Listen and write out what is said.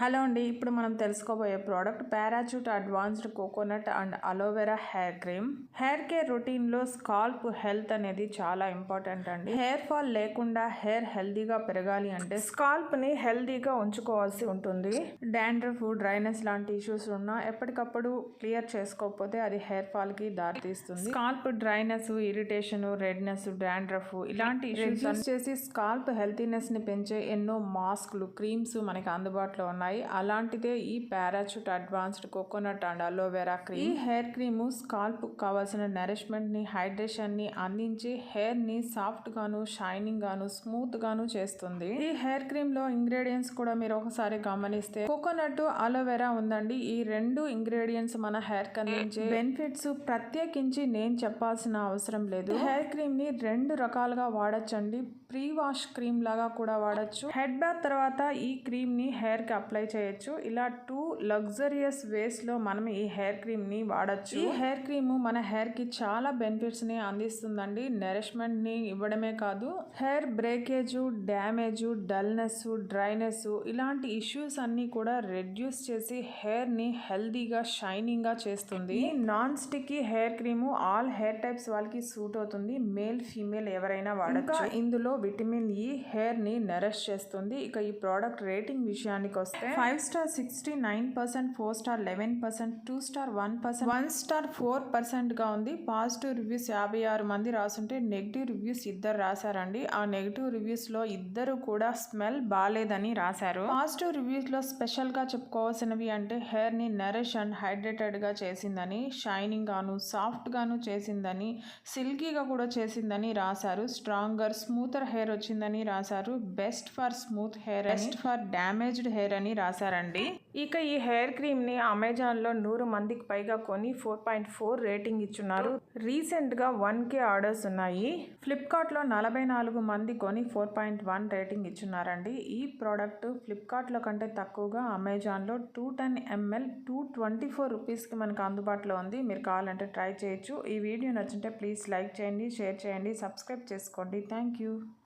Hello అండి, ఇప్పుడు మనం తెలుసుకోబోయే product parachute advanced coconut and aloe vera hair cream. Hair care రొటీన్లో స్కాల్ప్ హెల్త్ అనేది చాలా ఇంపార్టెంట్ అండి. హెయిర్ ఫాల్ లేకుండా హెయిర్ హెల్దీగా పెరగాలి అంటే స్కాల్ప్ని హెల్దీగా ఉంచుకోవాల్సి ఉంటుంది. డాండ్రఫ్, డ్రైనెస్ లాంటి ఇష్యూస్ ఉన్నా ఎప్పటికప్పుడు క్లియర్ చేసుకోకపోతే అది హెయిర్ ఫాల్కి దారితీస్తుంది. Scalp dryness, irritation, redness, dandruff ఇలాంటి ఇష్యూస్ చేసి స్కాల్ప్ హెల్తీనెస్ని పెంచే ఎన్నో మాస్క్లు, క్రీమ్స్ మనకి అందుబాటులో ఉన్నాయి. అలాంటిదే ఈ parachute advanced coconut and aloe vera cream. ఈ హెయిర్ క్రీమ్ స్కాల్ప్ కావాల్సిన నరిష్మెంట్ ని, హైడ్రేషన్ ని అందించి హెయిర్ ని సాఫ్ట్ గాను, షైనింగ్ గాను, స్మూత్ గాను చేస్తుంది. ఈ హెయిర్ క్రీమ్ లో ఇంగ్రీడియంట్స్ కూడా మీరు ఒకసారి గమనిస్తే కోకోనట్, అలోవెరా ఉందండి. ఈ రెండు ఇంగ్రీడియంట్స్ మన హెయిర్ కి అందించే బెనిఫిట్స్ ప్రత్యేకించి నేను చెప్పాల్సిన అవసరం లేదు. హెయిర్ క్రీమ్ ని రెండు రకాలుగా వాడచ్చండి. ప్రీ వాష్ క్రీమ్ లాగా కూడా వాడచ్చు. హెడ్ బాత్ తర్వాత ఈ క్రీమ్ ని హెయిర్ కి అప్లై చేయొచ్చు. ఇలా 2 లగ్జరియస్ వేస్ లో మనం ఈ హెయిర్ క్రీమ్ ని వాడచ్చు. ఈ హెయిర్ క్రీమ్ మన హెయిర్ కి చాలా బెనిఫిట్స్ ని అందిస్తుందండి. నరిష్మెంట్ ని ఇవ్వడమే కాదు, hair breakage, damage, dullness, dryness ఇలాంటి ఇష్యూస్ అన్ని కూడా రెడ్యూస్ చేసి హెయిర్ ని హెల్దీగా, షైనింగ్ గా చేస్తుంది. ఈ non sticky hair cream all hair types వాళ్ళకి సూట్ అవుతుంది. మేల్, ఫీమేల్ ఎవరైనా వాడచ్చు. ఇందులో విటమిన్ ఈ హెయిర్ ని నరిష్ చేస్తుంది. ఇక ఈ ప్రోడక్ట్ రేటింగ్ విషయానికి వస్తే 5 స్టార్ 69%, 4 స్టార్ 11%, 2 స్టార్ 1%, 1 స్టార్ 4% గా ఉంది. పాజిటివ్ రివ్యూస్ 56 మంది రాసుంటే నెగిటివ్ రివ్యూస్ 2 రాశారండి. ఆ నెగిటివ్ రివ్యూస్ లో 2 కూడా స్మెల్ బాలేదని రాశారు. పాజిటివ్ రివ్యూస్ లో స్పెషల్ గా చెప్పుకోవాల్సినవి అంటే హెయిర్ ని నరిష్ అండ్ హైడ్రేటెడ్ గా చేసిందని, షైనింగ్ గాను, సాఫ్ట్ గాను చేసిందని, సిల్కీగా కూడా చేసిందని రాశారు. స్ట్రాంగర్, స్మూతర్ హెయిర్ వచ్చిందని రాశారు. Best for smooth hair, best for damaged hair అని రాశారండి. ఇక ఈ హెయిర్ క్రీమ్ ని అమెజాన్ లో 100 మందికి పైగా కొని 4.4 రేటింగ్ ఇచ్చున్నారు. రీసెంట్ గా 1K ఆర్డర్స్ ఉన్నాయి. ఫ్లిప్కార్ట్ లో 44 మంది కొని 4.1 రేటింగ్ ఇచ్చున్నారండి. ఈ ప్రోడక్ట్ ఫ్లిప్కార్ట్ లో కంటే తక్కువగా అమెజాన్ లో 210 ml 224 రూపీస్కి మనకు అందుబాటులో ఉంది. మీరు కావాలంటే ట్రై చేయొచ్చు. ఈ వీడియో నచ్చుంటే ప్లీజ్ లైక్ చేయండి, షేర్ చేయండి, సబ్స్క్రైబ్ చేసుకోండి. Thank you.